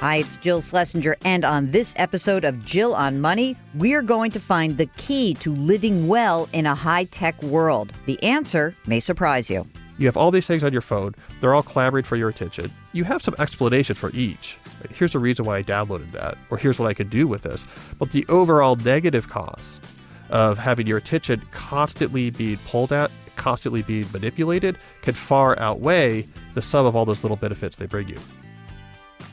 Hi, it's Jill Schlesinger, and on this episode of Jill on Money, we are going to find the key to living well in a high-tech world. The answer may surprise you. You have all these things on your phone. They're all clamoring for your attention. You have some explanation for each. Here's the reason why I downloaded that, or here's what I could do with this. But the overall negative cost of having your attention constantly being pulled at, constantly being manipulated, can far outweigh the sum of all those little benefits they bring you.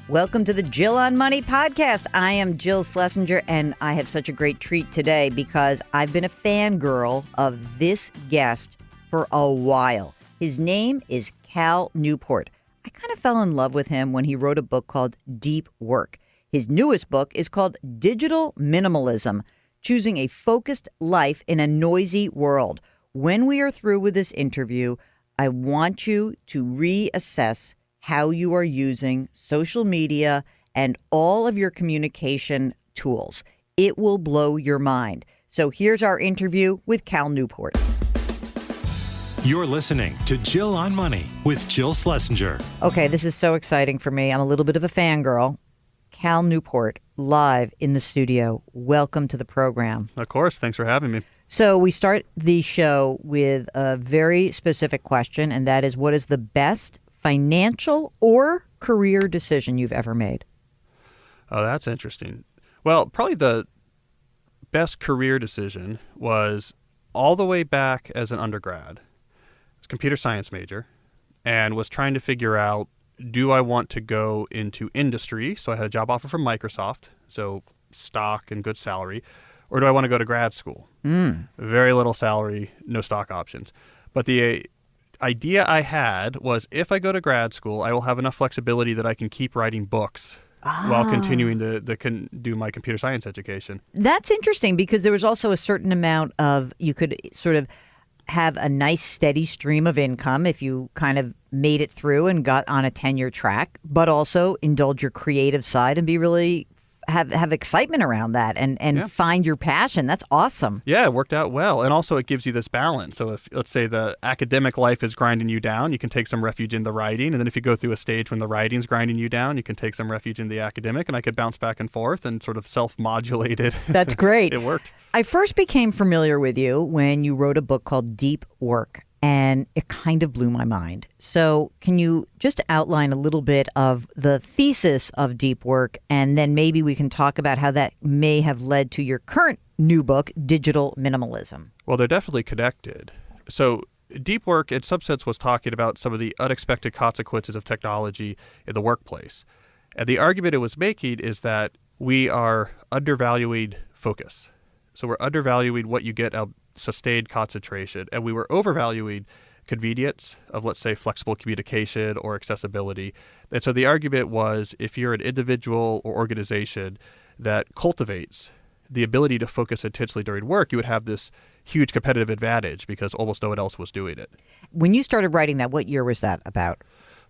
Welcome to the Jill on Money podcast. I am Jill Schlesinger, and I have such a great treat today because I've been a fangirl of this guest for a while. His name is Cal Newport. I kind of fell in love with him when he wrote a book called Deep Work. His newest book is called Digital Minimalism, Choosing a Focused Life in a Noisy World. When we are through with this interview, I want you to reassess how you are using social media and all of your communication tools. It will blow your mind. So here's our interview with Cal Newport. You're listening to Jill on Money with Jill Schlesinger. Okay, this is so exciting for me. I'm a little bit of a fangirl. Cal Newport, live in the studio. Welcome to the program. Of course. Thanks for having me. So we start the show with a very specific question, and that is, what is the best financial or career decision you've ever made? Oh, that's interesting. Well, probably the best career decision was all the way back as an undergrad. I was a computer science major and was trying to figure out, do I want to go into industry? So I had a job offer from Microsoft, so stock and good salary. Or do I want to go to grad school? Very little salary, no stock options. But the idea I had was, if I go to grad school, I will have enough flexibility that I can keep writing books while continuing to do my computer science education. That's interesting, because there was also a certain amount of, you could sort of have a nice steady stream of income if you kind of made it through and got on a tenure track, but also indulge your creative side and be really have excitement around that and find your passion. That's awesome. Yeah, it worked out well. And also it gives you this balance. So if, let's say, the academic life is grinding you down, you can take some refuge in the writing. And then if you go through a stage when the writing's grinding you down, you can take some refuge in the academic. And I could bounce back and forth and sort of self-modulated. That's great. It worked. I first became familiar with you when you wrote a book called Deep Work, and it kind of blew my mind. So can you just outline a little bit of the thesis of Deep Work, and then maybe we can talk about how that may have led to your current new book, Digital Minimalism? Well, they're definitely connected. So Deep Work, in some sense, was talking about some of the unexpected consequences of technology in the workplace. And the argument it was making is that we are undervaluing focus. So we're undervaluing what you get out of sustained concentration, and we were overvaluing convenience of, let's say, flexible communication or accessibility. And so the argument was, if you're an individual or organization that cultivates the ability to focus intensely during work, you would have this huge competitive advantage because almost no one else was doing it. When you started writing that, what year was that about?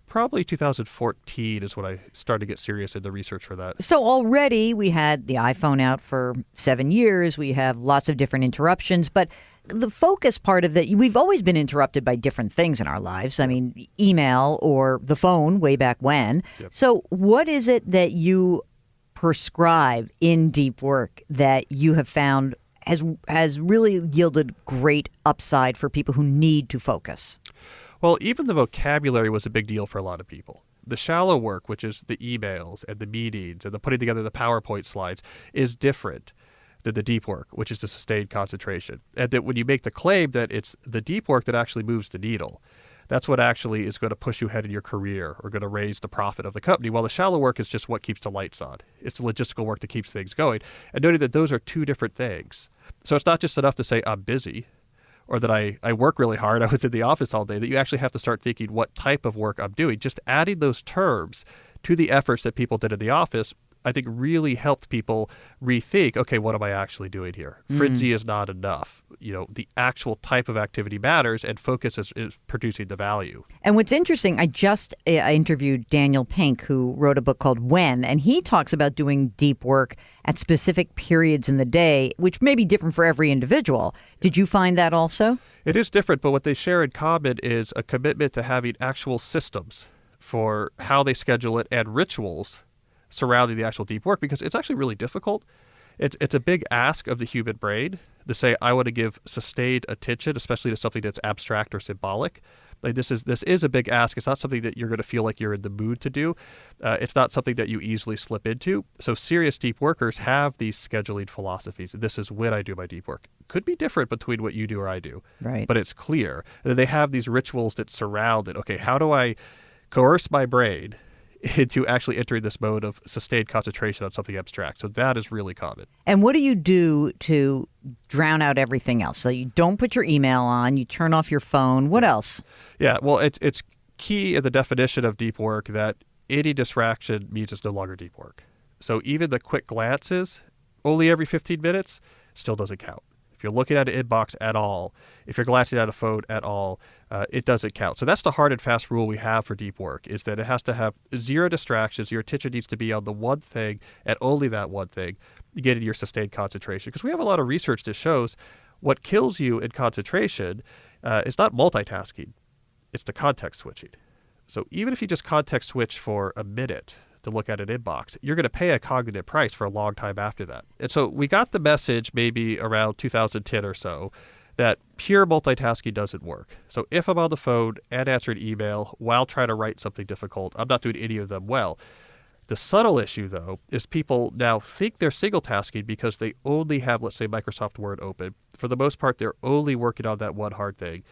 Probably 2014 is when I started to get serious in the research for that. So already we had the iPhone out for 7 years. We have lots of different interruptions, but the focus part of that, we've always been interrupted by different things in our lives. I mean, email or the phone way back when. Yep. So what is it that you prescribe in Deep Work that you have found has really yielded great upside for people who need to focus? Well, even the vocabulary was a big deal for a lot of people. The shallow work, which is the emails and the meetings and the putting together the PowerPoint slides, is different than the deep work, which is the sustained concentration. And that when you make the claim that it's the deep work that actually moves the needle, that's what actually is going to push you ahead in your career or going to raise the profit of the company. While the shallow work is just what keeps the lights on. It's the logistical work that keeps things going. And noting that those are two different things. So it's not just enough to say, I'm busy, or that I work really hard, I was in the office all day, that you actually have to start thinking what type of work I'm doing. Just adding those terms to the efforts that people did in the office, I think really helped people rethink, okay, what am I actually doing here? Frenzy is not enough. You know, the actual type of activity matters, and focus is producing the value. And what's interesting, I interviewed Daniel Pink, who wrote a book called When, and he talks about doing deep work at specific periods in the day, which may be different for every individual. Did you find that also? It is different, but what they share in common is a commitment to having actual systems for how they schedule it and rituals surrounding the actual deep work, because it's actually really difficult. It's a big ask of the human brain to say, I want to give sustained attention, especially to something that's abstract or symbolic. Like this is a big ask. It's not something that you're going to feel like you're in the mood to do. It's not something that you easily slip into. So serious deep workers have these scheduling philosophies. This is when I do my deep work. Could be different between what you do or I do, Right? but it's clear. And they have these rituals that surround it. Okay, how do I coerce my brain into actually entering this mode of sustained concentration on something abstract? So that is really common. And what do you do to drown out everything else? So you don't put your email on, you turn off your phone. What else? Yeah, well, it's key in the definition of deep work that any distraction means it's no longer deep work. So even the quick glances, only every 15 minutes, still doesn't count. If you're looking at an inbox at all, if you're glancing at a phone at all, it doesn't count. So that's the hard and fast rule we have for deep work, is that it has to have zero distractions. Your attention needs to be on the one thing and only that one thing, getting your sustained concentration. Because we have a lot of research that shows what kills you in concentration is not multitasking, it's the context switching. So even if you just context switch for a minute to look at an inbox, you're going to pay a cognitive price for a long time after that. And so we got the message maybe around 2010 or so that pure multitasking doesn't work. So if I'm on the phone and answering email while trying to write something difficult, I'm not doing any of them well. The subtle issue, though, is people now think they're single tasking because they only have, let's say, Microsoft Word open. For the most part, they're only working on that one hard thing,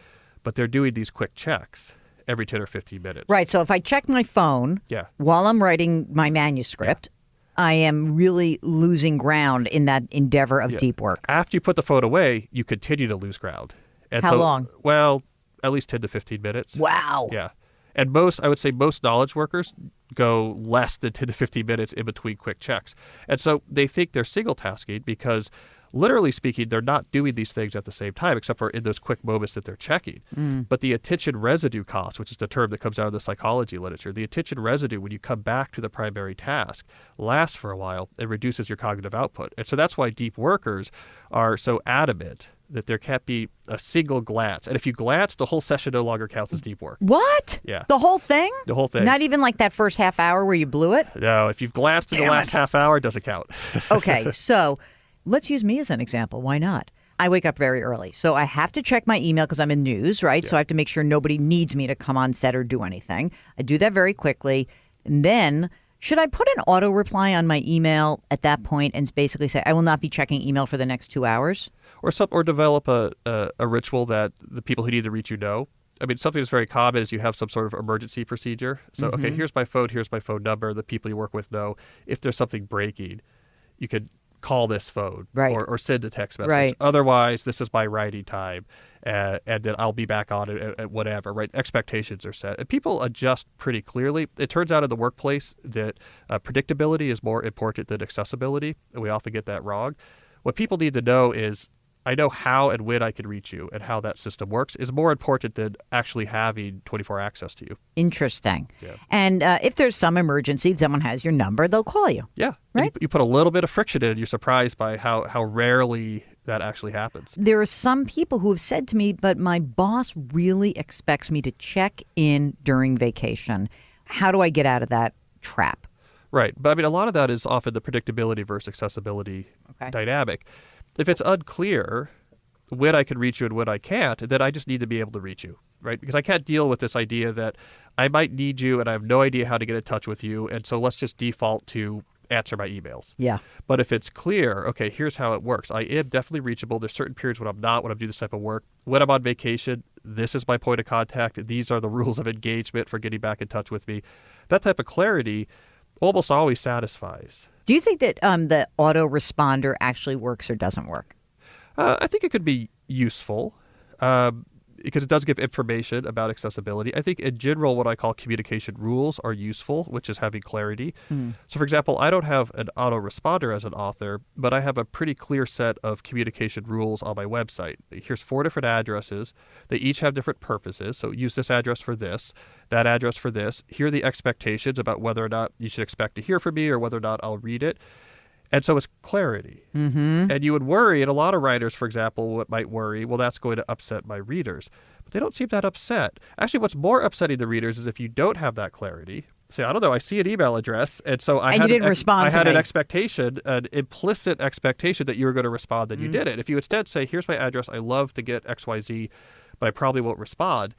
but they're doing these quick checks every 10 or 15 minutes. Right. So if I check my phone while I'm writing my manuscript, I am really losing ground in that endeavor of deep work. After you put the phone away, you continue to lose ground. And How long? Well, at least 10 to 15 minutes. Wow. Yeah. And I would say most knowledge workers go less than 10 to 15 minutes in between quick checks. And so they think they're single tasking because, literally speaking, they're not doing these things at the same time, except for in those quick moments that they're checking. But the attention residue cost, which is the term that comes out of the psychology literature, the attention residue when you come back to the primary task lasts for a while and reduces your cognitive output. And so that's why deep workers are so adamant that there can't be a single glance. And if you glance, the whole session no longer counts as deep work. What? Yeah. The whole thing? The whole thing. Not even like that first half hour where you blew it? No, if you've glanced in the last half hour, it doesn't count. Okay, so let's use me as an example. Why not? I wake up very early, so I have to check my email because I'm in news, right? So I have to make sure nobody needs me to come on set or do anything. I do that very quickly. And then, should I put an auto reply on my email at that point and basically say, I will not be checking email for the next 2 hours? Or develop a ritual that the people who need to reach you know. I mean, something that's very common is you have some sort of emergency procedure. So, okay, here's my phone number. The people you work with know. If there's something breaking, you could call this phone or send a text message. Right. Otherwise, this is my writing time, and then I'll be back on it at whatever, right? Expectations are set. And people adjust pretty clearly. It turns out in the workplace that predictability is more important than accessibility, and we often get that wrong. What people need to know is, I know how and when I can reach you, and how that system works is more important than actually having 24 access to you. Interesting. Yeah. And if there's some emergency, someone has your number, they'll call you. Yeah. Right? You put a little bit of friction in, you're surprised by how rarely that actually happens. There are some people who have said to me, but my boss really expects me to check in during vacation. How do I get out of that trap? Right. But I mean, a lot of that is often the predictability versus accessibility dynamic. If it's unclear when I can reach you and when I can't, then I just need to be able to reach you, right? Because I can't deal with this idea that I might need you and I have no idea how to get in touch with you. And so let's just default to answer my emails. Yeah. But if it's clear, okay, here's how it works. I am definitely reachable. There's certain periods when I'm not, when I'm doing this type of work. When I'm on vacation, this is my point of contact. These are the rules of engagement for getting back in touch with me. That type of clarity almost always satisfies. Do you think that the autoresponder actually works or doesn't work? I think it could be useful because it does give information about accessibility. I think in general, what I call communication rules are useful, which is having clarity. So for example, I don't have an autoresponder as an author, but I have a pretty clear set of communication rules on my website. Here's 4 different addresses. They each have different purposes. So use this address for this, that address for this. Here are the expectations about whether or not you should expect to hear from me or whether or not I'll read it. And so it's clarity. And you would worry, and a lot of writers, for example, might worry, well, that's going to upset my readers. But they don't seem that upset. Actually, what's more upsetting the readers is if you don't have that clarity say, I don't know, I see an email address. And so I And had, you didn't respond I to had me. an expectation, an implicit expectation that you were going to respond, and you didn't. If you instead say, here's my address, I love to get XYZ, but I probably won't respond,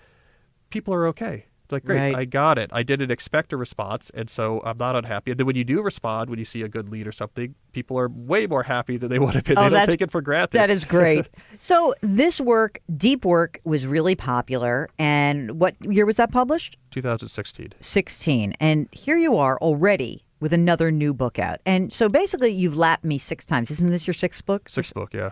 people are okay. It's like, great, Right. I got it. I didn't expect a response, and so I'm not unhappy. And then when you do respond, when you see a good lead or something, people are way more happy than they would have been. They don't take it for granted. That is great. So this work, Deep Work, was really popular. And what year was that published? 2016. 16. And here you are already with another new book out. And so basically you've lapped me 6 times. Isn't this your 6th book? Sixth book, yeah.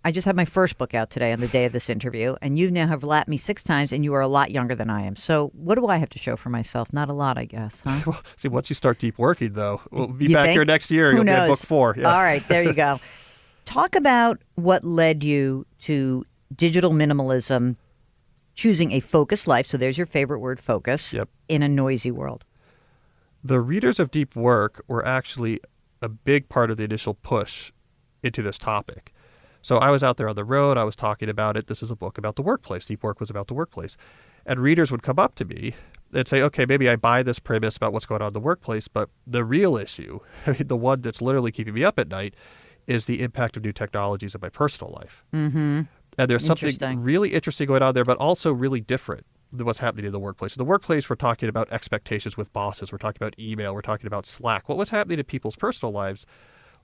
I just had my first book out today on the day of this interview, and you now have lapped me 6 times, and you are a lot younger than I am. So what do I have to show for myself? Not a lot, I guess, huh? Well, see, once you start deep working, though, we'll be You back think? here next year. Who You'll knows? be at book 4. Yeah. All right, there you go. Talk about what led you to digital minimalism, choosing a focused life. So there's your favorite word, focus, Yep. in a noisy world. The readers of Deep Work were actually a big part of the initial push into this topic. So I was out there on the road. I was talking about it. This is a book about the workplace. Deep Work was about the workplace. And readers would come up to me and say, okay, maybe I buy this premise about what's going on in the workplace, but the real issue, the one that's literally keeping me up at night, is the impact of new technologies in my personal life. Mm-hmm. And there's something Interesting. really interesting going on there, but also really different than what's happening in the workplace. In the workplace, we're talking about expectations with bosses. We're talking about email. We're talking about Slack. What was happening in people's personal lives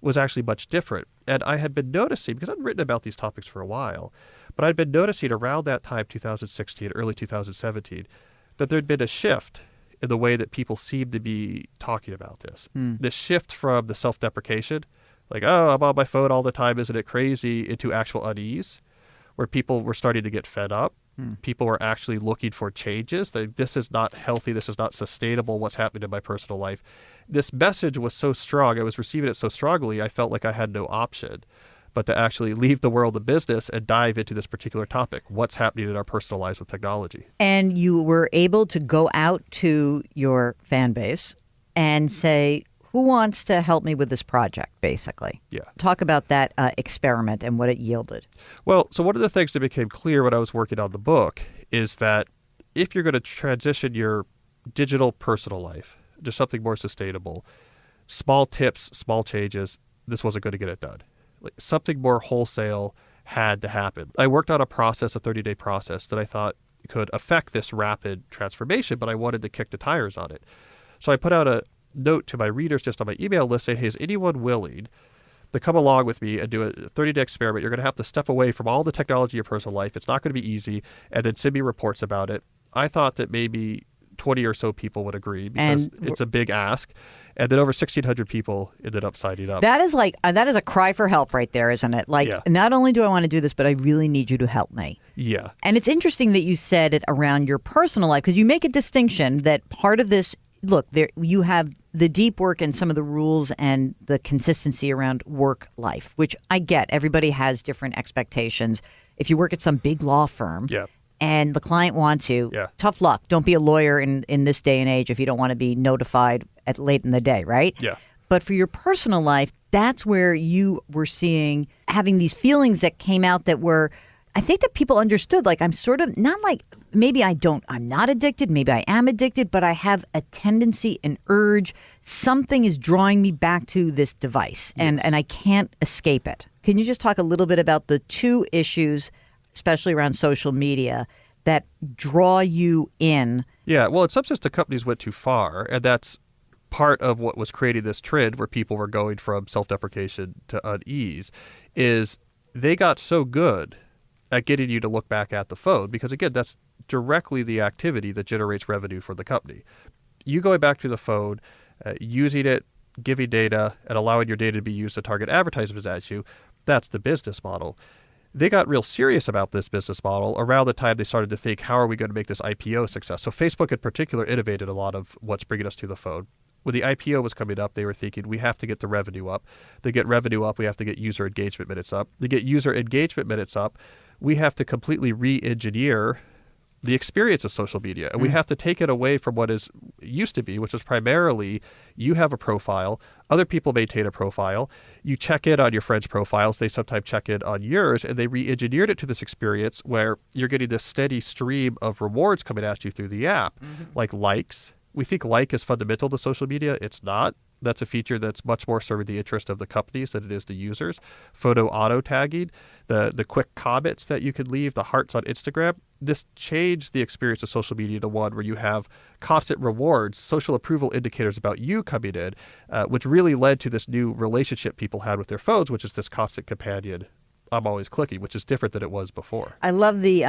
was actually much different. And I had been noticing, because I'd written about these topics for a while, but I'd been noticing around that time, 2016, early 2017, that there'd been a shift in the way that people seemed to be talking about this. This shift from the self-deprecation, like, oh, I'm on my phone all the time, isn't it crazy, into actual unease, where people were starting to get fed up. People were actually looking for changes. This is not healthy. This is not sustainable, what's happening in my personal life. This message was so strong. I was receiving it so strongly, I felt like I had no option but to actually leave the world of business and dive into this particular topic, what's happening in our personal lives with technology. And you were able to go out to your fan base and say, who wants to help me with this project, basically? Yeah. Talk about that experiment and what it yielded. Well, so one of the things that became clear when I was working on the book is that if you're going to transition your digital personal life to something more sustainable, small tips, small changes, this wasn't going to get it done. Like, something more wholesale had to happen. I worked on a process, a 30-day process that I thought could affect this rapid transformation, but I wanted to kick the tires on it. So I put out a note to my readers just on my email list saying, hey, is anyone willing to come along with me and do a 30-day experiment? You're going to have to step away from all the technology of your personal life. It's not going to be easy. And then send me reports about it. I thought that maybe 20 or so people would agree because it's a big ask. And then over 1,600 people ended up signing up. That is a cry for help right there, isn't it? Like, Yeah. Not only do I want to do this, but I really need you to help me. Yeah. And it's interesting that you said it around your personal life, because you make a distinction that part of this, look, there you have the deep work and some of the rules and the consistency around work life, which I get. Everybody has different expectations. If you work at some big law firm, Yeah. and the client wants you, Yeah. tough luck. Don't be a lawyer in this day and age if you don't want to be notified at late in the day, right? Yeah. But for your personal life, that's where you were having these feelings that came out that were, I think that people understood, like, I'm sort of, not like, maybe I'm not addicted, maybe I am addicted, but I have a tendency, an urge, something is drawing me back to this device, and I can't escape it. Can you just talk a little bit about the two issues, especially around social media, that draw you in? Yeah. Well, in some sense, the companies went too far, and that's part of what was creating this trend where people were going from self-deprecation to unease, is they got so good at getting you to look back at the phone, because again, that's directly the activity that generates revenue for the company. You going back to the phone, using it, giving data, and allowing your data to be used to target advertisements at you, that's the business model. They got real serious about this business model around the time they started to think, how are we going to make this IPO a success? So Facebook in particular innovated a lot of what's bringing us to the phone. When the IPO was coming up, they were thinking, we have to get the revenue up. To get revenue up, we have to get user engagement minutes up. To get user engagement minutes up, we have to completely re-engineer the experience of social media. And we have to take it away from what is used to be, which is primarily you have a profile, other people maintain a profile, you check in on your friends' profiles, they sometimes check in on yours, and they re-engineered it to this experience where you're getting this steady stream of rewards coming at you through the app, like likes, We think like is fundamental to social media. It's not. That's a feature that's much more serving the interest of the companies than it is the users. Photo auto tagging, the quick comments that you could leave, the hearts on Instagram. This changed the experience of social media to one where you have constant rewards, social approval indicators about you coming in, which really led to this new relationship people had with their phones, which is this constant companion. I'm always clicking, which is different than it was before. I love the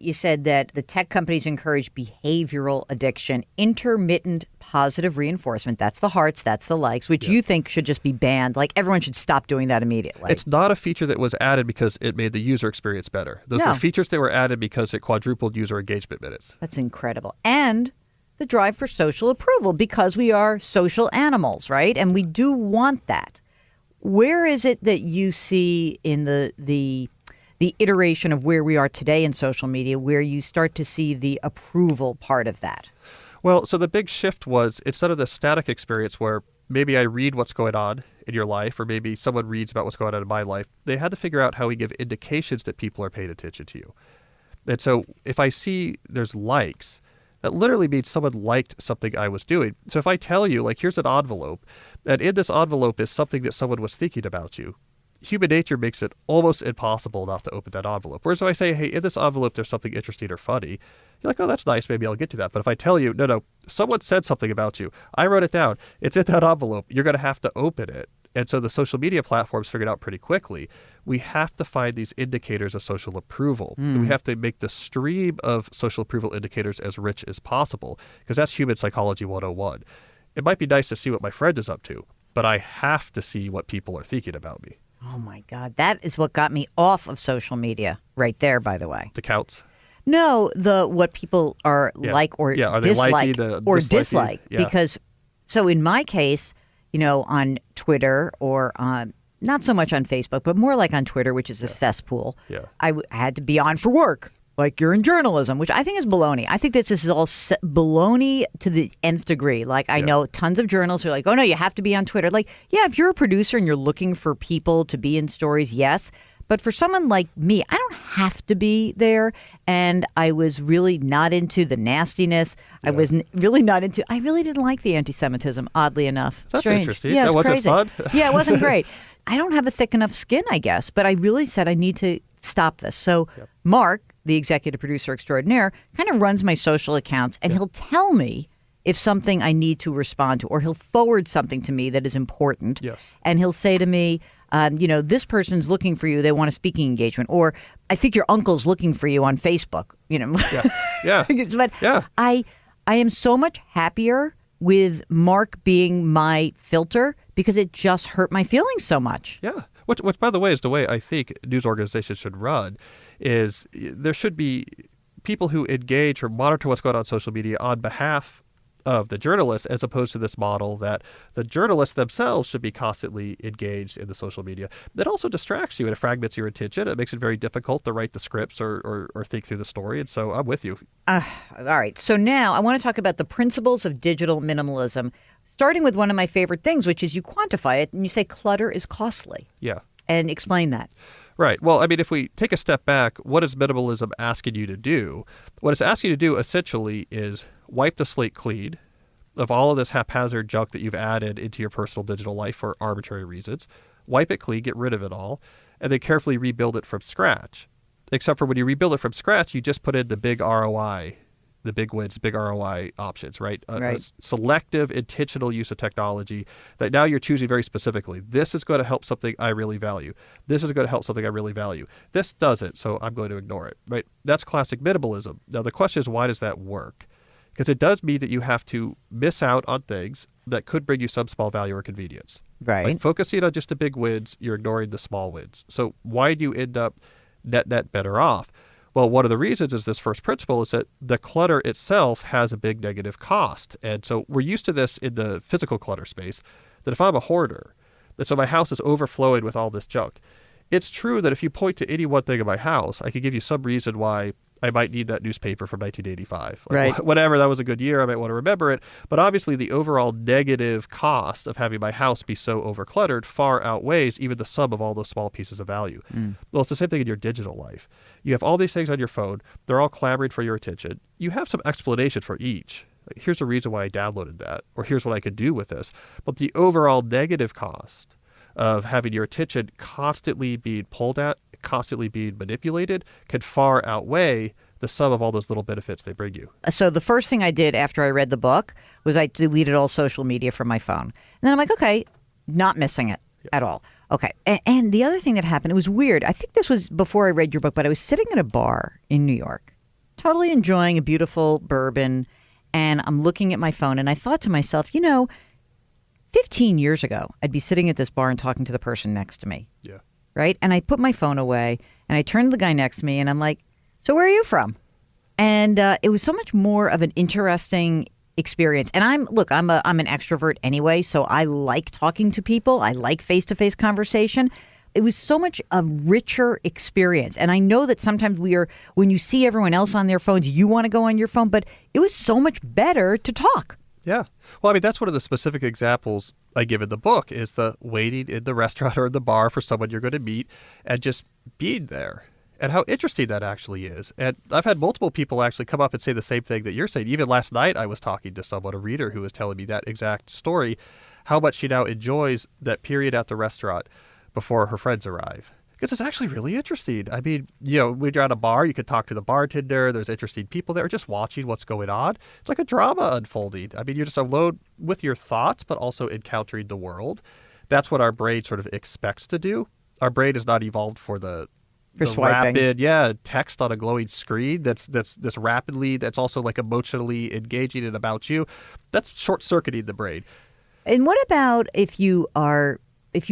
you said that the tech companies encourage behavioral addiction, intermittent positive reinforcement. That's the hearts, that's the likes, which you think should just be banned. Like everyone should stop doing that immediately. It's not a feature that was added because it made the user experience better. Those were features that were added because it quadrupled user engagement minutes. That's incredible. And the drive for social approval, because we are social animals, right? And we do want that. Where is it that you see in the iteration of where we are today in social media where you start to see the approval part of that? Well, so the big shift was instead of the static experience where maybe I read what's going on in your life or maybe someone reads about what's going on in my life, they had to figure out how we give indications that people are paying attention to you. And so if I see there's likes, that literally means someone liked something I was doing. So if I tell you, like, here's an envelope, and in this envelope is something that someone was thinking about you, human nature makes it almost impossible not to open that envelope. Whereas if I say, hey, in this envelope, there's something interesting or funny, you're like, oh, that's nice. Maybe I'll get to that. But if I tell you, no, someone said something about you, I wrote it down, it's in that envelope, you're going to have to open it. And so the social media platforms figured out pretty quickly, we have to find these indicators of social approval. We have to make the stream of social approval indicators as rich as possible, because that's human psychology 101. It might be nice to see what my friend is up to, but I have to see what people are thinking about me. Oh, my God. That is what got me off of social media right there, by the way. The counts? No, what people are like or are they dislike liking or disliking? dislike. Yeah. Because, so in my case, on Twitter or on, not so much on Facebook, but more like on Twitter, which is a cesspool. Yeah. I had to be on for work, like you're in journalism, which I think is baloney. I think this is all baloney to the nth degree. Like I know tons of journalists are like, oh, no, you have to be on Twitter. Like, yeah, if you're a producer and you're looking for people to be in stories, yes. But for someone like me, I don't have to be there. And I was really not into the nastiness. I was really not into, I really didn't like the anti-Semitism, oddly enough. That's Strange. interesting. Yeah, it was wasn't crazy. fun. Yeah, it wasn't great. I don't have a thick enough skin, I guess. But I really said I need to stop this. So Mark, the executive producer extraordinaire, kind of runs my social accounts. And he'll tell me if something I need to respond to, or he'll forward something to me that is important. Yes. And he'll say to me, this person's looking for you. They want a speaking engagement. Or I think your uncle's looking for you on Facebook. Yeah. But I am so much happier with Mark being my filter because it just hurt my feelings so much. Yeah. Which, by the way, is the way I think news organizations should run, is there should be people who engage or monitor what's going on social media on behalf of the journalists, as opposed to this model that the journalists themselves should be constantly engaged in the social media. That also distracts you and it fragments your attention. It makes it very difficult to write the scripts or think through the story. And so I'm with you. All right. So now I want to talk about the principles of digital minimalism, starting with one of my favorite things, which is you quantify it and you say clutter is costly. Yeah. And explain that. Right. Well, I mean, if we take a step back, what is minimalism asking you to do? What it's asking you to do essentially is wipe the slate clean of all of this haphazard junk that you've added into your personal digital life for arbitrary reasons. Wipe it clean, get rid of it all, and then carefully rebuild it from scratch. Except for when you rebuild it from scratch, you just put in the big ROI, the big wins, big ROI options, right? A selective, intentional use of technology that now you're choosing very specifically. This is going to help something I really value. This is going to help something I really value. This doesn't, so I'm going to ignore it, right? That's classic minimalism. Now, the question is, why does that work? Because it does mean that you have to miss out on things that could bring you some small value or convenience. Right. By focusing on just the big wins, you're ignoring the small wins. So why do you end up net better off? Well, one of the reasons is this first principle is that the clutter itself has a big negative cost. And so we're used to this in the physical clutter space, that if I'm a hoarder, that so my house is overflowing with all this junk. It's true that if you point to any one thing in my house, I could give you some reason why I might need that newspaper from 1985. Right. Whatever, that was a good year, I might want to remember it. But obviously the overall negative cost of having my house be so overcluttered far outweighs even the sum of all those small pieces of value. Well, it's the same thing in your digital life. You have all these things on your phone. They're all clamoring for your attention. You have some explanation for each. Here's a reason why I downloaded that, or here's what I could do with this. But the overall negative cost of having your attention constantly being pulled at, constantly being manipulated, can far outweigh the sum of all those little benefits they bring you. So the first thing I did after I read the book was I deleted all social media from my phone. And then I'm like, okay, not missing it at all. Okay. And the other thing that happened, it was weird. I think this was before I read your book, but I was sitting at a bar in New York, totally enjoying a beautiful bourbon, and I'm looking at my phone, and I thought to myself, 15 years ago, I'd be sitting at this bar and talking to the person next to me. Yeah. Right? And I put my phone away, and I turned to the guy next to me, and I'm like, so where are you from? And it was so much more of an interesting experience. And I'm an extrovert anyway, so I like talking to people. I like face-to-face conversation. It was so much a richer experience. And I know that sometimes when you see everyone else on their phones, you want to go on your phone, but it was so much better to talk. Yeah. Well, I mean, that's one of the specific examples I give in the book is the waiting in the restaurant or the bar for someone you're going to meet and just being there. And how interesting that actually is. And I've had multiple people actually come up and say the same thing that you're saying. Even last night, I was talking to someone, a reader, who was telling me that exact story, how much she now enjoys that period at the restaurant before her friends arrive. Because it's actually really interesting. I mean, when you're at a bar, you could talk to the bartender. There's interesting people there just watching what's going on. It's like a drama unfolding. I mean, you're just alone with your thoughts, but also encountering the world. That's what our brain sort of expects to do. Our brain is not evolved for the swiping. Rapid, text on a glowing screen that's rapidly, that's also like emotionally engaging and about you. That's short-circuiting the brain. And what about if you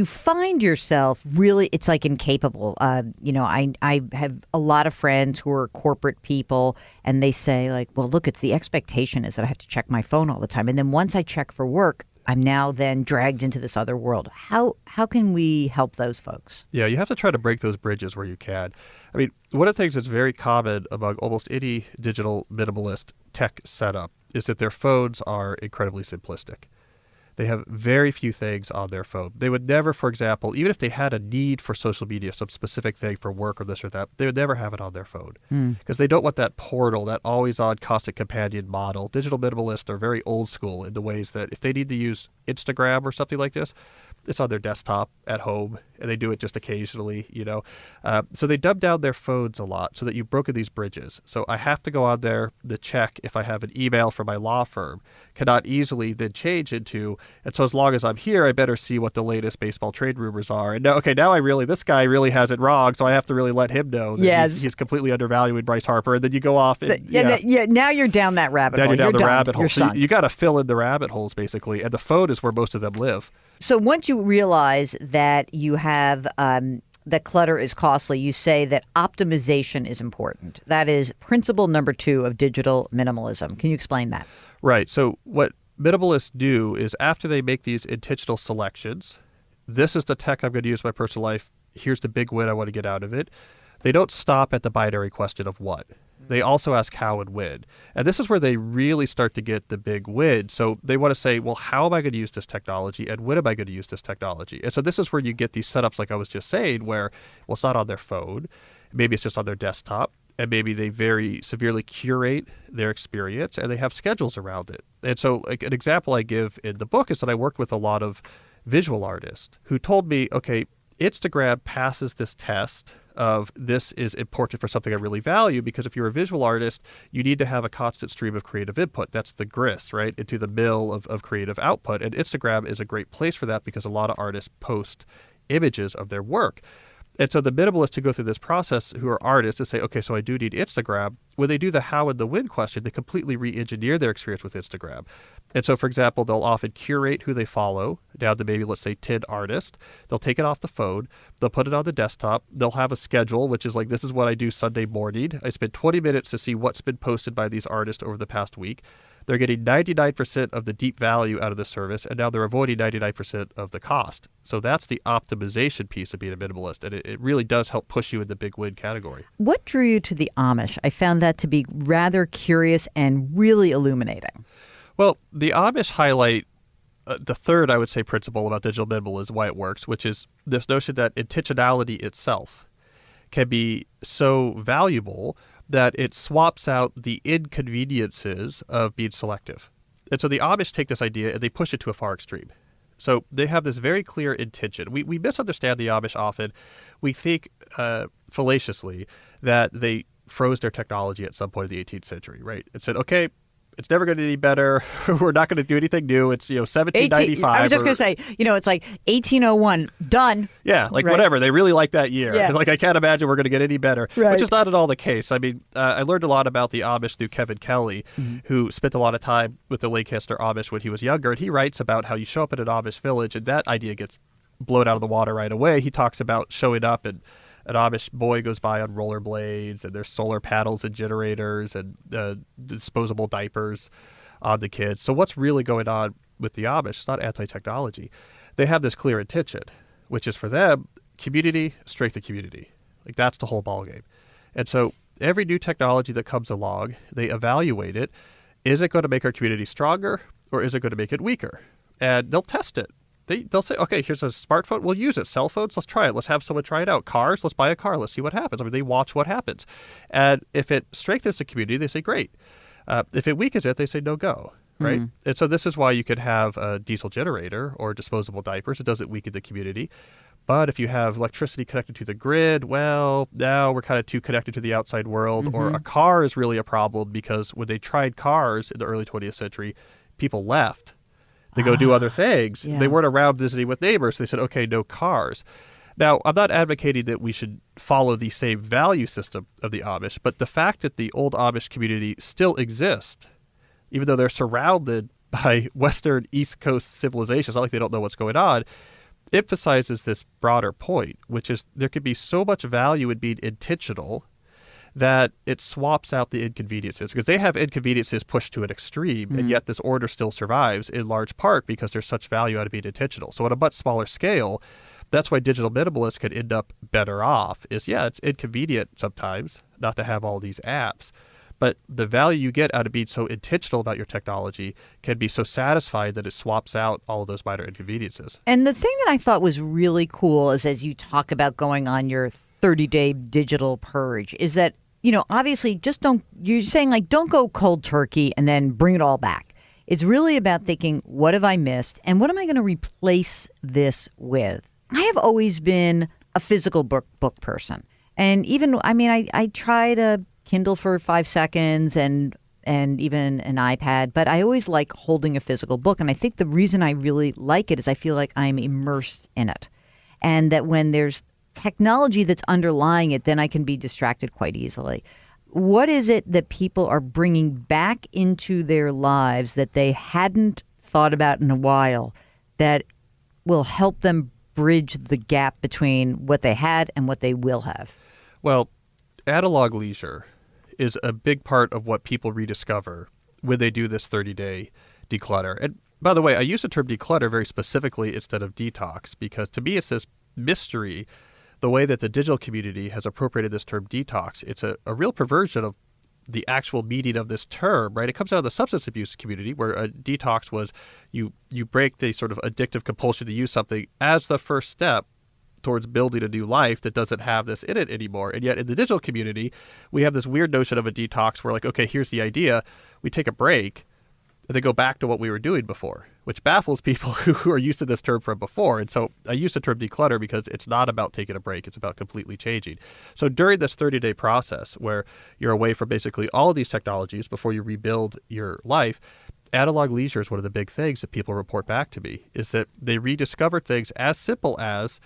find yourself really, it's like incapable. I have a lot of friends who are corporate people, and they say like, well, look, it's the expectation is that I have to check my phone all the time. And then once I check for work, I'm now then dragged into this other world. How can we help those folks? Yeah, you have to try to break those bridges where you can. I mean, one of the things that's very common among almost any digital minimalist tech setup is that their phones are incredibly simplistic. They have very few things on their phone. They would never, for example, even if they had a need for social media, some specific thing for work or this or that, they would never have it on their phone because they don't want that portal, that always-on constant companion model. Digital minimalists are very old school in the ways that if they need to use Instagram or something like this, it's on their desktop at home, and they do it just occasionally, So they dumb down their phones a lot so that you've broken these bridges. So I have to go on there to check if I have an email from my law firm. Cannot easily then change into, and so as long as I'm here, I better see what the latest baseball trade rumors are. And now this guy really has it wrong, so I have to really let him know that he's completely undervaluing Bryce Harper. And then you go off. And, now you're down that rabbit hole. Now you're down the rabbit hole. So you got to fill in the rabbit holes, basically. And the phone is where most of them live. So once you realize that you have that clutter is costly, you say that optimization is important. That is principle number 2 of digital minimalism. Can you explain that? Right. So what minimalists do is after they make these intentional selections, this is the tech I'm going to use in my personal life. Here's the big win I want to get out of it. They don't stop at the binary question of what. They also ask how and when. And this is where they really start to get the big win. So they want to say, well, how am I going to use this technology and when am I going to use this technology? And so this is where you get these setups like I was just saying where, well, it's not on their phone. Maybe it's just on their desktop. And maybe they very severely curate their experience and they have schedules around it. And so like an example I give in the book is that I worked with a lot of visual artists who told me, okay, Instagram passes this test of this is important for something I really value because if you're a visual artist, you need to have a constant stream of creative input. That's the grist, right, into the mill of creative output. And Instagram is a great place for that because a lot of artists post images of their work. And so the minimalists who go through this process who are artists and say, okay, so I do need Instagram, when they do the how and the when question, they completely re-engineer their experience with Instagram. And so, for example, they'll often curate who they follow down to maybe, let's say, 10 artists. They'll take it off the phone. They'll put it on the desktop. They'll have a schedule, which is like, this is what I do Sunday morning. I spend 20 minutes to see what's been posted by these artists over the past week. They're getting 99% of the deep value out of the service, and now they're avoiding 99% of the cost. So that's the optimization piece of being a minimalist, and it really does help push you in the big win category. What drew you to the Amish? I found that to be rather curious and really illuminating. Well, the Amish highlight the third, I would say, principle about digital minimalism, why it works, which is this notion that intentionality itself can be so valuable that it swaps out the inconveniences of being selective. And so the Amish take this idea and they push it to a far extreme. So they have this very clear intention. We misunderstand the Amish often. We think fallaciously that they froze their technology at some point in the 18th century, right? And said, okay, it's never going to get any better. We're not going to do anything new. It's 1795. I was just going to say, it's like 1801, done. Yeah, like right. Whatever. They really like that year. Yeah. Like I can't imagine we're going to get any better, right. Which is not at all the case. I mean, I learned a lot about the Amish through Kevin Kelly, who spent a lot of time with the Lancaster Amish when he was younger, and he writes about how you show up at an Amish village, and that idea gets blown out of the water right away. He talks about showing up and an Amish boy goes by on rollerblades, and there's solar paddles and generators and disposable diapers on the kids. So what's really going on with the Amish? It's not anti-technology. They have this clear intention, which is for them, community, strength of community. Like that's the whole ballgame. And so every new technology that comes along, they evaluate it. Is it going to make our community stronger, or is it going to make it weaker? And they'll test it. They'll say, okay, here's a smartphone. We'll use it. Cell phones, let's try it. Let's have someone try it out. Cars, let's buy a car. Let's see what happens. I mean, they watch what happens. And if it strengthens the community, they say, great. If it weakens it, they say, no go. Right? And so this is why you could have a diesel generator or disposable diapers. It doesn't weaken the community. But if you have electricity connected to the grid, well, now we're kind of too connected to the outside world. Or a car is really a problem because when they tried cars in the early 20th century, people left. They go do other things. Yeah. They weren't around visiting with neighbors. They said, okay, no cars. Now, I'm not advocating that we should follow the same value system of the Amish, but the fact that the old Amish community still exists, even though they're surrounded by Western East Coast civilization, it's not like they don't know what's going on, emphasizes this broader point, which is there could be so much value in being intentional that it swaps out the inconveniences, because they have inconveniences pushed to an extreme, and yet this order still survives in large part because there's such value out of being intentional. So on a much smaller scale, that's why digital minimalists could end up better off is, it's inconvenient sometimes not to have all these apps, but the value you get out of being so intentional about your technology can be so satisfying that it swaps out all of those minor inconveniences. And the thing that I thought was really cool is as you talk about going on your 30-day digital purge is that, obviously you're saying like, don't go cold turkey and then bring it all back. It's really about thinking, what have I missed? And what am I going to replace this with? I have always been a physical book person. And even, I tried a Kindle for 5 seconds and even an iPad, but I always like holding a physical book. And I think the reason I really like it is I feel like I'm immersed in it. And that when there's technology that's underlying it, then I can be distracted quite easily. What is it that people are bringing back into their lives that they hadn't thought about in a while that will help them bridge the gap between what they had and what they will have? Well, analog leisure is a big part of what people rediscover when they do this 30-day declutter. And by the way, I use the term declutter very specifically instead of detox, because to me it's this mystery, the way that the digital community has appropriated this term detox. It's a real perversion of the actual meaning of this term, right? It comes out of the substance abuse community, where a detox was you break the sort of addictive compulsion to use something as the first step towards building a new life that doesn't have this in it anymore. And yet in the digital community, we have this weird notion of a detox where like, okay, here's the idea. We take a break and then go back to what we were doing before, which baffles people who are used to this term from before. And so I use the term declutter because it's not about taking a break. It's about completely changing. So during this 30-day process where you're away from basically all of these technologies before you rebuild your life, analog leisure is one of the big things that people report back to me, is that they rediscover things as simple as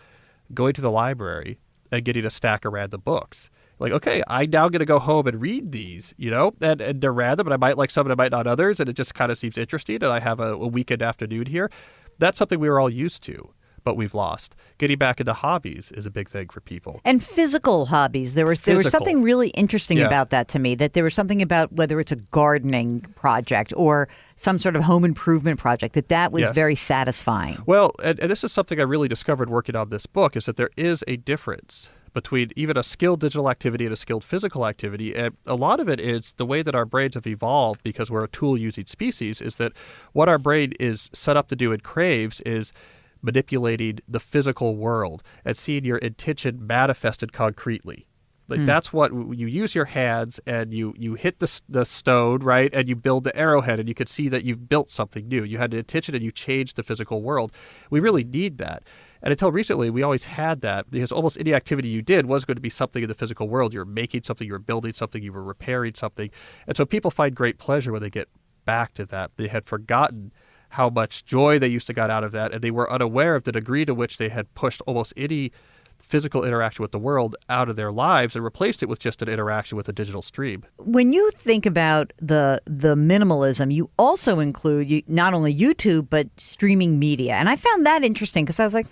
going to the library and getting a stack of random books. Like, okay, I'm now going to go home and read these, and they're random, and I might like some and I might not others, and it just kind of seems interesting, and I have a weekend afternoon here. That's something we were all used to, but we've lost. Getting back into hobbies is a big thing for people. And physical hobbies. There was something really interesting about that to me, that there was something about whether it's a gardening project or some sort of home improvement project, that was very satisfying. Well, and this is something I really discovered working on this book, is that there is a difference between even a skilled digital activity and a skilled physical activity. And a lot of it is the way that our brains have evolved, because we're a tool-using species, is that what our brain is set up to do and craves is manipulating the physical world and seeing your intention manifested concretely. Like that's what you use your hands and you hit the stone, right? And you build the arrowhead and you could see that you've built something new. You had an intention and you changed the physical world. We really need that. And until recently, we always had that because almost any activity you did was going to be something in the physical world. You were making something, you were building something, you were repairing something. And so people find great pleasure when they get back to that. They had forgotten how much joy they used to get out of that, and they were unaware of the degree to which they had pushed almost any physical interaction with the world out of their lives and replaced it with just an interaction with a digital stream. When you think about the minimalism, you also include not only YouTube, but streaming media. And I found that interesting because I was like,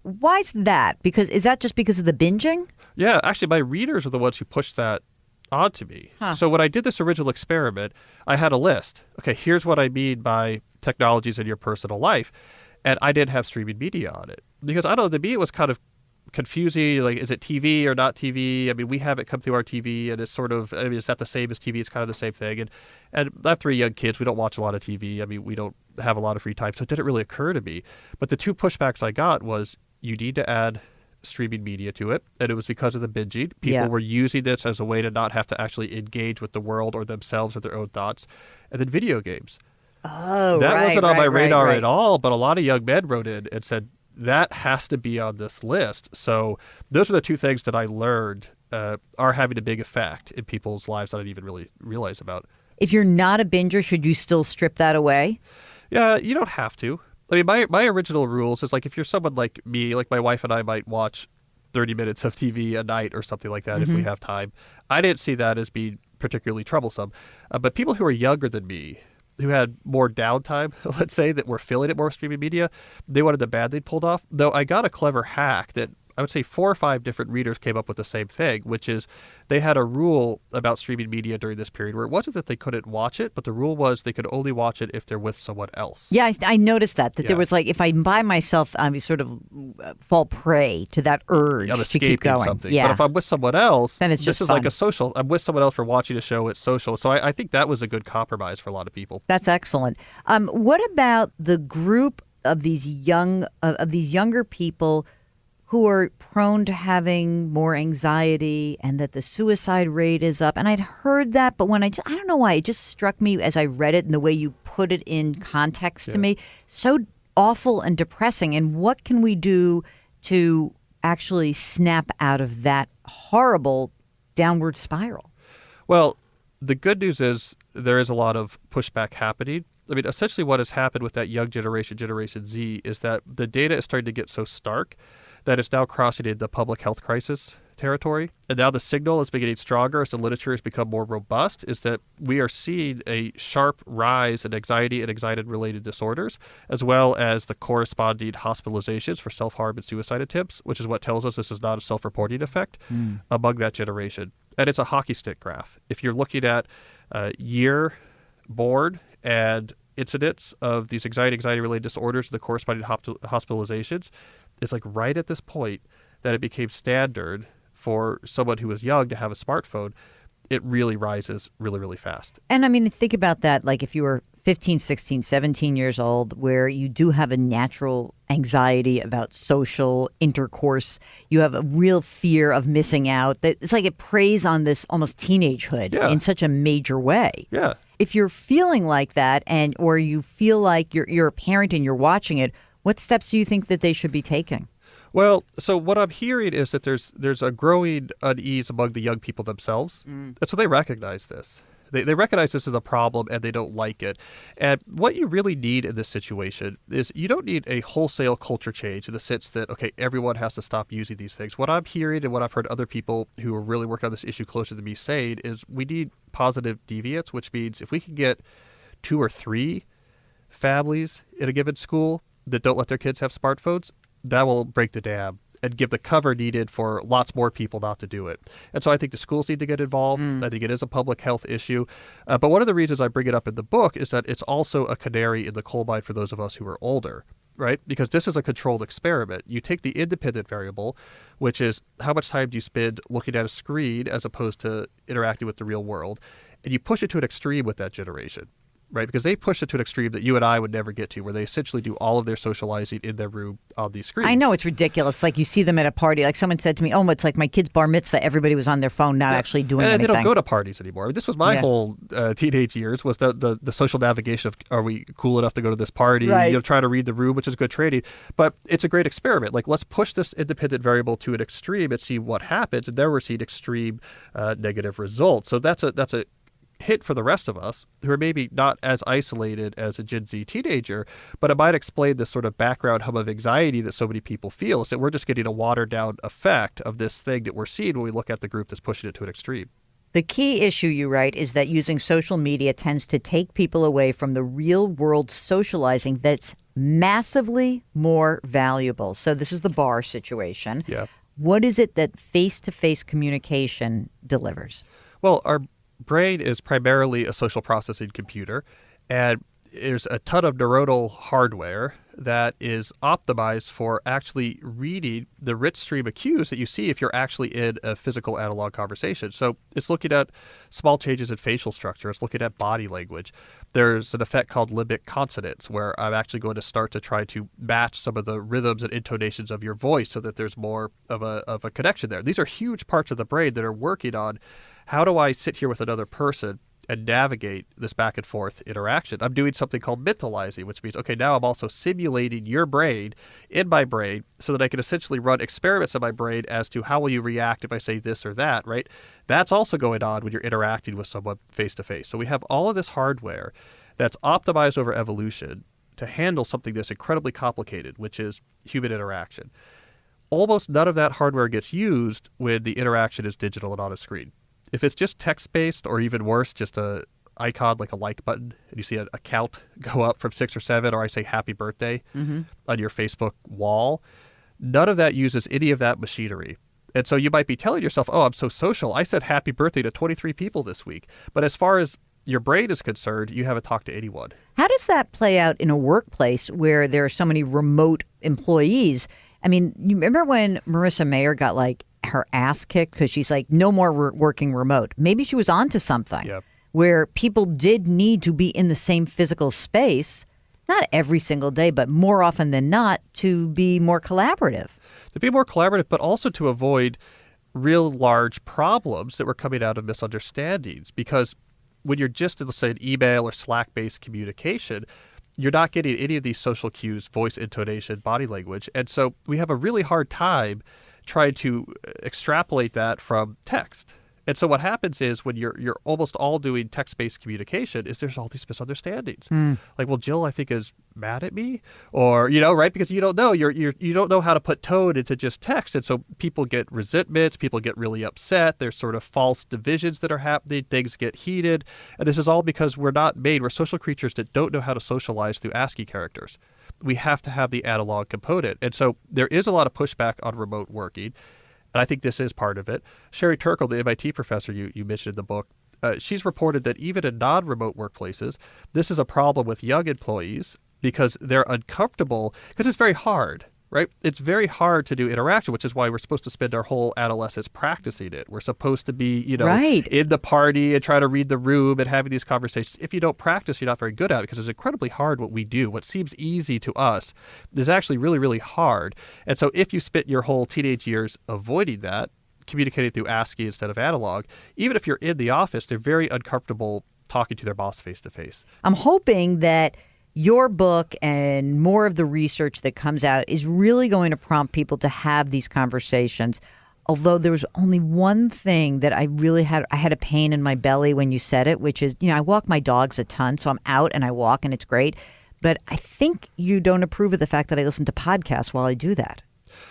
why is that? Is that just because of the binging? Yeah, actually, my readers are the ones who pushed that onto me. Huh. So when I did this original experiment, I had a list. Okay, here's what I mean by technologies in your personal life. And I didn't have streaming media on it. Because I don't know, to me it was kind of confusing, like, is it TV or not TV? I mean, we have it come through our TV, and it's sort of, I mean, it's not the same as TV. It's kind of the same thing. And I have 3 young kids. We don't watch a lot of TV. I mean, we don't have a lot of free time, so it didn't really occur to me. But the 2 pushbacks I got was you need to add streaming media to it, and it was because of the binging. People were using this as a way to not have to actually engage with the world or themselves or their own thoughts. And then video games. Oh, that right, wasn't on my radar right. at all, but a lot of young men wrote in and said, that has to be on this list. So those are the 2 things that I learned are having a big effect in people's lives that I didn't even really realize about. If you're not a binger, should you still strip that away? Yeah, you don't have to. I mean, my original rules is like if you're someone like me, like my wife and I might watch 30 minutes of TV a night or something like that if we have time. I didn't see that as being particularly troublesome. But people who are younger than me, who had more downtime, let's say, that were filling it more with streaming media, they wanted the band-aid pulled off. Though I got a clever hack that I would say 4 or 5 different readers came up with the same thing, which is they had a rule about streaming media during this period where it wasn't that they couldn't watch it, but the rule was they could only watch it if they're with someone else. Yeah, I noticed that there was like, if I'm by myself, I sort of fall prey to that urge to keep going. Something. Yeah. But if I'm with someone else, then it's just this is fun. like a social. I'm with someone else for watching a show. It's social. So I think that was a good compromise for a lot of people. That's excellent. What about the group of these younger people who are prone to having more anxiety and that the suicide rate is up? And I'd heard that, but when I don't know why, it just struck me as I read it and the way you put it in context to me, so awful and depressing. And what can we do to actually snap out of that horrible downward spiral? Well, the good news is there is a lot of pushback happening. I mean, essentially what has happened with that young generation, Generation Z, is that the data is starting to get so stark that it's now crossing into public health crisis territory. And now the signal is beginning stronger as the literature has become more robust, is that we are seeing a sharp rise in anxiety and anxiety-related disorders, as well as the corresponding hospitalizations for self-harm and suicide attempts, which is what tells us this is not a self-reporting effect among that generation. And it's a hockey stick graph. If you're looking at year born and incidents of these anxiety-related disorders, the corresponding hospitalizations, it's like right at this point that it became standard for someone who was young to have a smartphone. It really rises really, really fast. And I mean, think about that. Like if you were 15, 16, 17 years old, where you do have a natural anxiety about social intercourse, you have a real fear of missing out. It's like it preys on this almost teenagehood in such a major way. Yeah. If you're feeling like that, or you feel like you're a parent and you're watching it, what steps do you think that they should be taking? Well, so what I'm hearing is that there's a growing unease among the young people themselves. And so they recognize this. They recognize this as a problem and they don't like it. And what you really need in this situation is you don't need a wholesale culture change in the sense that, okay, everyone has to stop using these things. What I'm hearing and what I've heard other people who are really working on this issue closer to me saying is we need positive deviance, which means if we can get 2 or 3 families in a given school that don't let their kids have smartphones, that will break the dam and give the cover needed for lots more people not to do it. And so I think the schools need to get involved. I think it is a public health issue. But one of the reasons I bring it up in the book is that it's also a canary in the coal mine for those of us who are older, right? Because this is a controlled experiment. You take the independent variable, which is how much time do you spend looking at a screen as opposed to interacting with the real world, and you push it to an extreme with that generation. right? Because they push it to an extreme that you and I would never get to, where they essentially do all of their socializing in their room on these screens. I know, it's ridiculous. Like you see them at a party. Like someone said to me, oh, it's like my kid's bar mitzvah. Everybody was on their phone, not actually doing anything. And they don't go to parties anymore. This was my whole teenage years, was the social navigation of, are we cool enough to go to this party? Right. Try to read the room, which is good training. But it's a great experiment. Like, let's push this independent variable to an extreme and see what happens. And there we're seeing extreme negative results. So that's a hit for the rest of us who are maybe not as isolated as a Gen Z teenager, but it might explain this sort of background hum of anxiety that so many people feel, is that we're just getting a watered down effect of this thing that we're seeing when we look at the group that's pushing it to an extreme. The key issue, you write, is that using social media tends to take people away from the real world socializing that's massively more valuable. So this is the bar situation. Yeah. What is it that face-to-face communication delivers? Well, our brain is primarily a social processing computer, and there's a ton of neuronal hardware that is optimized for actually reading the rich stream of cues that you see if you're actually in a physical analog conversation. So it's looking at small changes in facial structure. It's looking at body language. There's an effect called limbic consonance, where I'm actually going to start to try to match some of the rhythms and intonations of your voice so that there's more of a connection there. These are huge parts of the brain that are working on, how do I sit here with another person and navigate this back and forth interaction? I'm doing something called mentalizing, which means, okay, now I'm also simulating your brain in my brain so that I can essentially run experiments in my brain as to how will you react if I say this or that, right? That's also going on when you're interacting with someone face to face. So we have all of this hardware that's optimized over evolution to handle something that's incredibly complicated, which is human interaction. Almost none of that hardware gets used when the interaction is digital and on a screen. If it's just text-based, or even worse, just a icon like a like button, and you see a count go up from 6 or 7, or I say happy birthday on your Facebook wall, none of that uses any of that machinery. And so you might be telling yourself, oh, I'm so social. I said happy birthday to 23 people this week. But as far as your brain is concerned, you haven't talked to anyone. How does that play out in a workplace where there are so many remote employees? I mean, you remember when Marissa Mayer got her ass kicked because she's like, no more working remote. Maybe she was onto something where people did need to be in the same physical space, not every single day, but more often than not, to be more collaborative. To be more collaborative, but also to avoid real large problems that were coming out of misunderstandings. Because when you're just in, let's say, an email or Slack-based communication, you're not getting any of these social cues, voice intonation, body language. And so we have a really hard time trying to extrapolate that from text. And so what happens is when you're almost all doing text-based communication is there's all these misunderstandings. Like, well, Jill, I think, is mad at me, or, right? Because you don't know, you don't know how to put tone into just text. And so people get resentments, people get really upset. There's sort of false divisions that are happening. Things get heated. And this is all because we're social creatures that don't know how to socialize through ASCII characters. We have to have the analog component. And so there is a lot of pushback on remote working. And I think this is part of it. Sherry Turkle, the MIT professor you mentioned in the book, she's reported that even in non-remote workplaces, this is a problem with young employees because they're uncomfortable, because it's very hard, right? It's very hard to do interaction, which is why we're supposed to spend our whole adolescence practicing it. We're supposed to be, in the party and try to read the room and having these conversations. If you don't practice, you're not very good at it, because it's incredibly hard what we do. What seems easy to us is actually really, really hard. And so if you spent your whole teenage years avoiding that, communicating through ASCII instead of analog, even if you're in the office, they're very uncomfortable talking to their boss face to face. I'm hoping that your book and more of the research that comes out is really going to prompt people to have these conversations. Although there was only one thing that I had a pain in my belly when you said it, which is, I walk my dogs a ton, so I'm out and I walk and it's great. But I think you don't approve of the fact that I listen to podcasts while I do that.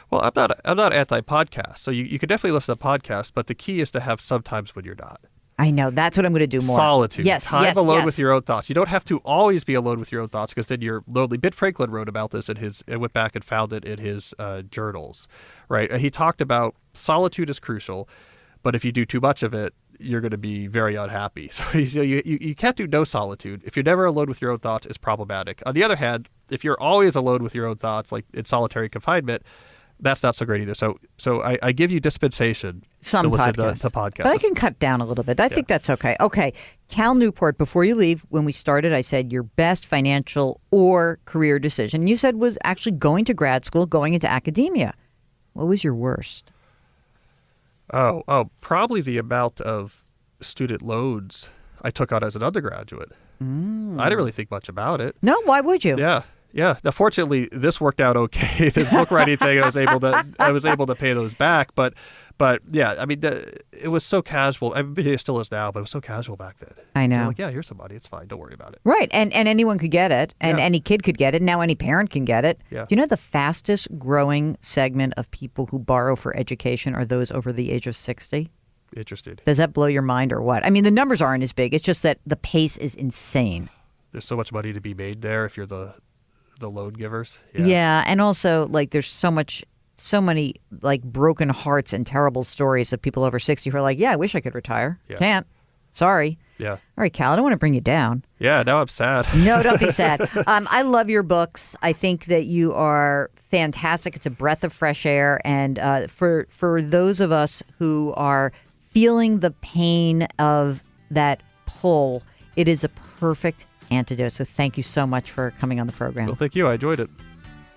Well, I'm not anti-podcast. So you can definitely listen to podcasts, but the key is to have some times when you're not. I know. That's what I'm going to do more. Solitude. Yes, Time alone with your own thoughts. You don't have to always be alone with your own thoughts, because then you're lonely. Ben Franklin wrote about this and went back and found it in his journals, right? He talked about solitude is crucial, but if you do too much of it, you're going to be very unhappy. So you can't do no solitude. If you're never alone with your own thoughts, it's problematic. On the other hand, if you're always alone with your own thoughts, like in solitary confinement, That's not so great either. So I give you dispensation Some to listen podcasts. to podcasts. But I can cut down a little bit. I think that's okay. Okay. Cal Newport, before you leave, when we started, I said your best financial or career decision, you said was actually going to grad school, going into academia. What was your worst? Oh, probably the amount of student loans I took out as an undergraduate. I didn't really think much about it. No, why would you? Yeah. Now, fortunately, this worked out okay. This book writing thing, I was able to pay those back. But yeah, I mean, it was so casual. I mean, it still is now, but it was so casual back then. I know. They're like, yeah, here's some money. It's fine. Don't worry about it. Right. And anyone could get it. And any kid could get it. Now any parent can get it. Yeah. Do you know the fastest growing segment of people who borrow for education are those over the age of 60? Interested. Does that blow your mind or what? I mean, the numbers aren't as big. It's just that the pace is insane. There's so much money to be made there if you're the loan givers. Yeah. And also, like, there's so many like broken hearts and terrible stories of people over 60 who are like, yeah, I wish I could retire. Yeah. Can't. Sorry. Yeah. All right, Cal, I don't want to bring you down. Yeah, now I'm sad. No, don't be sad. I love your books. I think that you are fantastic. It's a breath of fresh air. And for those of us who are feeling the pain of that pull, it is a perfect antidote. So thank you so much for coming on the program. Well, thank you. I enjoyed it.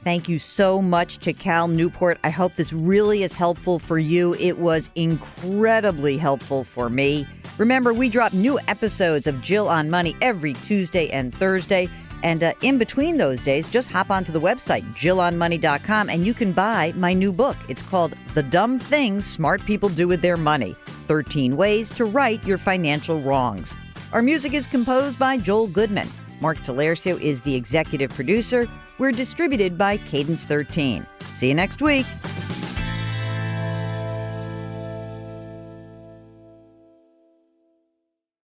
Thank you so much to Cal Newport. I hope this really is helpful for you. It was incredibly helpful for me. Remember, we drop new episodes of Jill on Money every Tuesday and Thursday. And in between those days, just hop onto the website, jillonmoney.com, and you can buy my new book. It's called The Dumb Things Smart People Do With Their Money, 13 Ways to Right Your Financial Wrongs. Our music is composed by Joel Goodman. Mark Talercio is the executive producer. We're distributed by Cadence 13. See you next week.